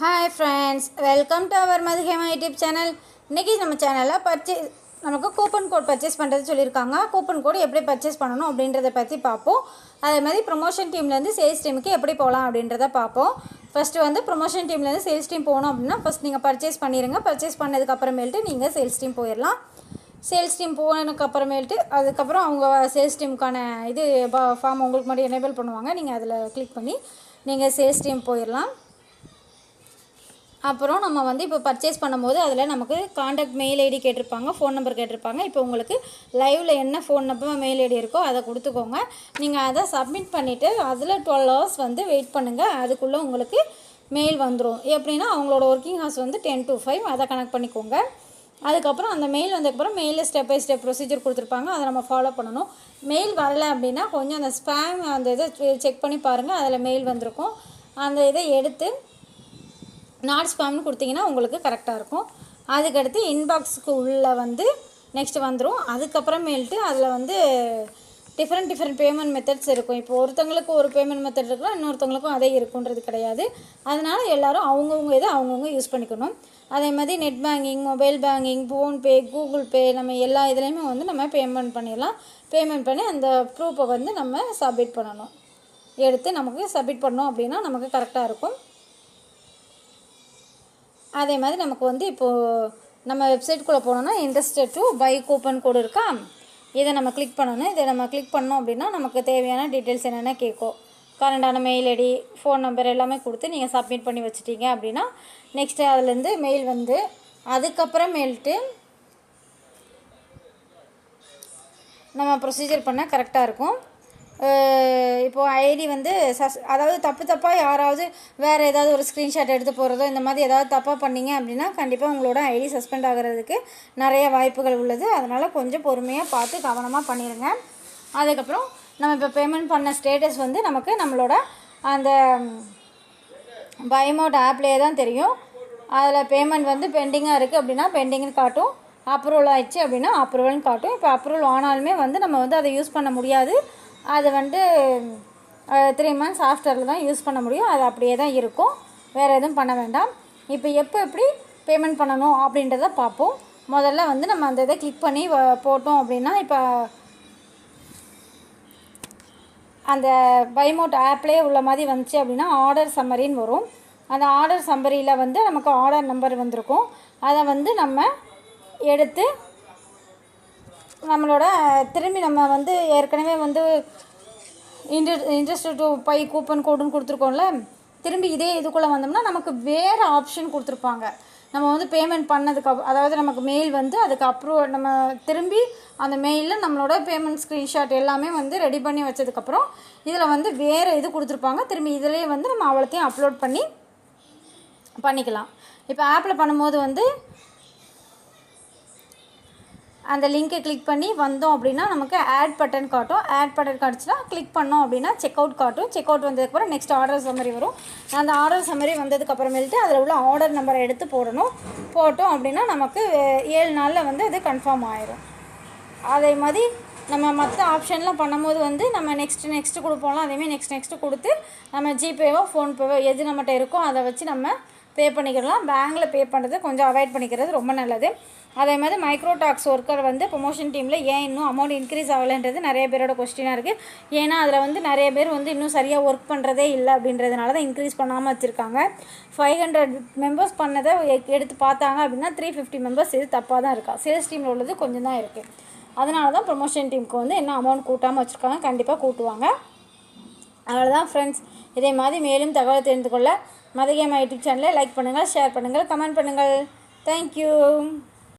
Hi friends, welcome to our மதுகேமா YouTube channel. இன்றைக்கி நம்ம சேனலில் நமக்கு கூப்பன் கோட் பர்ச்சேஸ் பண்ணுறது சொல்லியிருக்காங்க. கூப்பன் கோட் எப்படி பர்ச்சேஸ் பண்ணணும் அப்படின்றத பற்றி பார்ப்போம். அதே மாதிரி ப்ரொமோஷன் டீம்லேருந்து சேல்ஸ் டீமுக்கு எப்படி போகலாம் அப்படின்றத பார்ப்போம். ஃபஸ்ட்டு வந்து ப்ரொமோஷன் டீம்லேருந்து சேல்ஸ் டீம் போகணும் அப்படின்னா ஃபஸ்ட் நீங்கள் பர்ச்சேஸ் பண்ணிடுங்க. பர்ச்சேஸ் பண்ணதுக்கப்புறமேல்ட்டு நீங்கள் சேல்ஸ் டீம் போயிடலாம். சேல்ஸ் டீம் போனதுக்கப்புறமேல்ட்டு அதுக்கப்புறம் அவங்க சேல்ஸ் டீமுக்கான ஃபார்ம் உங்களுக்கு மட்டும் எனேபிள் பண்ணுவாங்க. நீங்கள் அதில் கிளிக் பண்ணி நீங்கள் சேல்ஸ் டீம் போயிடலாம். அப்புறம் நம்ம வந்து இப்போ பர்ச்சேஸ் பண்ணும்போது அதில் நமக்கு காண்டாக்ட் மெயில் ஐடி கேட்டிருப்பாங்க, ஃபோன் நம்பர் கேட்டிருப்பாங்க. இப்போ உங்களுக்கு லைவில் என்ன ஃபோன் நம்பர் மெயில் ஐடி இருக்கோ அதை கொடுத்துக்கோங்க. நீங்கள் அதை சப்மிட் பண்ணிவிட்டு அதில் 12 hours வந்து வெயிட் பண்ணுங்கள். அதுக்குள்ளே உங்களுக்கு மெயில் வந்துடும். எப்படின்னா அவங்களோட ஒர்க்கிங் ஹவர்ஸ் வந்து 10 to 5, அதை கனெக்ட் பண்ணிக்கோங்க. அதுக்கப்புறம் அந்த மெயில் வந்ததுக்கப்புறம் மெயிலில் ஸ்டெப் பை ஸ்டெப் ப்ரொசீஜர் கொடுத்துருப்பாங்க. அதை நம்ம ஃபாலோ பண்ணணும். மெயில் வரலை அப்படின்னா கொஞ்சம் அந்த ஸ்பேம் அந்த இதை செக் பண்ணி பாருங்கள். அதில் மெயில் வந்திருக்கும். அந்த இதை எடுத்து நாட் ஸ்பேம்னு கொடுத்தீங்கன்னா உங்களுக்கு கரெக்டாக இருக்கும். அதுக்கடுத்து இன்பாக்ஸுக்கு உள்ளே வந்து நெக்ஸ்ட் வந்துடும். அதுக்கப்புறமேல்ட்டு அதில் வந்து டிஃப்ரெண்ட் பேமெண்ட் மெத்தட்ஸ் இருக்கும். இப்போ ஒருத்தவங்களுக்கு ஒரு பேமெண்ட் மெத்தட் இருக்கலாம், இன்னொருத்தவங்களுக்கும் அதே இருக்குன்றது கிடையாது. அதனால் எல்லோரும் அவங்கவுங்க இதை அவங்கவுங்க யூஸ் பண்ணிக்கணும். அதே மாதிரி net banking, mobile banking, PhonePe, Google Pay, நம்ம எல்லா இதுலேயுமே வந்து நம்ம பேமெண்ட் பண்ணிடலாம். பேமெண்ட் பண்ணி அந்த ப்ரூஃபை வந்து நம்ம சப்மிட் பண்ணணும். எடுத்து நமக்கு சப்மிட் பண்ணோம் அப்படின்னா நமக்கு கரெக்டாக இருக்கும். அதே மாதிரி நமக்கு வந்து இப்போது நம்ம வெப்சைட்குள்ளே போனோம்னா இன்ட்ரெஸ்டட் டு பை கூப்பன் கோடு இருக்கா, இதை நம்ம கிளிக் பண்ணணும். இதை நம்ம கிளிக் பண்ணோம் அப்படின்னா நமக்கு தேவையான டீட்டெயில்ஸ் என்னென்ன கேட்கும். கரண்டான மெயில் ஐடி, ஃபோன் நம்பர் எல்லாமே கொடுத்து நீங்கள் சப்மிட் பண்ணி வச்சுட்டீங்க அப்படின்னா நெக்ஸ்ட்டு அதுலேருந்து மெயில் வந்து அதுக்கப்புறமேல்ட்டு நம்ம ப்ரொசீஜர் பண்ணால் கரெக்டாக இருக்கும். இப்போது ஐடி வந்து அதாவது தப்பாக யாராவது வேறு ஏதாவது ஒரு ஸ்க்ரீன்ஷாட் எடுத்து போகிறதோ இந்த மாதிரி ஏதாவது தப்பாக பண்ணிங்க அப்படின்னா கண்டிப்பாக உங்களோட ஐடி சஸ்பெண்ட் ஆகிறதுக்கு நிறைய வாய்ப்புகள் உள்ளது. அதனால் கொஞ்சம் பொறுமையாக பார்த்து கவனமாக பண்ணிடுங்க. அதுக்கப்புறம் நம்ம இப்போ பேமெண்ட் பண்ண ஸ்டேட்டஸ் வந்து நமக்கு நம்மளோட அந்த பைமோட் ஆப்லேயே தான் தெரியும். அதில் பேமெண்ட் வந்து பெண்டிங்காக இருக்குது அப்படின்னா பெண்டிங்னு காட்டும், அப்ரூவல் ஆயிடுச்சு அப்படின்னா அப்ரூவல்னு காட்டும். இப்போ அப்ரூவல் ஆனாலுமே வந்து நம்ம வந்து அதை யூஸ் பண்ண முடியாது. அது வந்து 3 months ஆஃப்டரில் தான் யூஸ் பண்ண முடியும். அது அப்படியே தான் இருக்கும், வேறு எதுவும் பண்ண வேண்டாம். இப்போ எப்படி பேமெண்ட் பண்ணணும் அப்படின்றத பார்ப்போம். முதல்ல வந்து நம்ம அந்த இதை கிளிக் பண்ணி போட்டோம் அப்படின்னா இப்போ அந்த பைமோட் ஆப்லேயே உள்ள மாதிரி வந்துச்சு அப்படின்னா ஆர்டர் சம்மரின்னு வரும். அந்த ஆர்டர் சம்மரியில் வந்து நமக்கு ஆர்டர் நம்பர் வந்திருக்கும். அதை வந்து நம்ம எடுத்து நம்மளோட திரும்பி நம்ம வந்து ஏற்கனவே வந்து இன்ட்ரெஸ்ட் டு பை கூப்பன் கோடுன்னு கொடுத்துருக்கோம்ல, திரும்பி இதே இதுக்குள்ளே வந்தோம்னா நமக்கு வேறு ஆப்ஷன் கொடுத்துருப்பாங்க. நம்ம வந்து பேமெண்ட் பண்ணதுக்கு அதாவது நமக்கு மெயில் வந்து அதுக்கு அப்ரூவல் நம்ம திரும்பி அந்த மெயிலில் நம்மளோட பேமெண்ட் ஸ்க்ரீன்ஷாட் எல்லாமே வந்து ரெடி பண்ணி வச்சதுக்கப்புறம் இதில் வந்து வேறு இது கொடுத்துருப்பாங்க. திரும்பி இதிலே வந்து நம்ம அவ்வளோத்தையும் அப்லோட் பண்ணிக்கலாம். இப்போ ஆப்பில் பண்ணும்போது வந்து அந்த லிங்க்கை கிளிக் பண்ணி வந்தோம் அப்படின்னா நமக்கு ஆட் பட்டன் காட்டும். ஆட் பட்டன் காட்டுச்சுன்னா கிளிக் பண்ணோம் அப்படின்னா செக் அவுட் காட்டும். செக் அவுட் வந்ததுக்கப்புறம் நெக்ஸ்ட் ஆர்டர் சம்மரி வரும். அந்த ஆர்டர் சம்மரி வந்ததுக்கப்புறமேல்ட்டு அதில் உள்ள ஆர்டர் நம்பரை எடுத்து போட்டோம் அப்படின்னா நமக்கு 7 நாளில் வந்து அது கன்ஃபார்ம் ஆயிரும். அதே மாதிரி நம்ம மற்ற ஆப்ஷன்லாம் பண்ணும்போது வந்து நம்ம நெக்ஸ்ட்டு கொடுப்போம்ல, அதேமாதிரி நெக்ஸ்ட்டு கொடுத்து நம்ம ஜிபேவோ ஃபோன்பேவோ எது நம்மகிட்ட இருக்கோ அதை வச்சு நம்ம பே பண்ணிக்கிடலாம். பேங்கில் பே பண்ணுறது கொஞ்சம் அவாய்ட் பண்ணிக்கிறது ரொம்ப நல்லது. அதே மாதிரி மைக்ரோடாக்ஸ் ஒர்க்கர் வந்து ப்ரொமோஷன் டீமில் ஏன் இன்னும் அமௌண்ட் இன்க்ரீஸ் ஆகலைன்றது நிறைய பேரோட கொஸ்டினாக இருக்குது. ஏன்னா அதில் வந்து நிறைய பேர் வந்து இன்னும் சரியாக ஒர்க் பண்ணுறதே இல்லை அப்படின்றதுனால தான் இன்க்ரீஸ் பண்ணாமல் வச்சுருக்காங்க. 500 members பண்ணதை எடுத்து பார்த்தாங்க அப்படின்னா 350 members இது தப்பாக தான் இருக்கா. சேல்ஸ் டீமில் உள்ளது கொஞ்சம் தான் இருக்குது. அதனால தான் ப்ரொமோஷன் டீமுக்கு வந்து என்ன அமௌண்ட் கூட்டாமல் வச்சுருக்காங்க. கண்டிப்பாக கூட்டுவாங்க. அவ்வளோதான் ஃப்ரெண்ட்ஸ். இதே மாதிரி மேலும் தகவல் தெரிந்து கொள்ள மதுகேமா யூடியூப் சேனலை லைக் பண்ணுங்கள், ஷேர் பண்ணுங்கள், கமெண்ட் பண்ணுங்கள். தேங்க்யூ.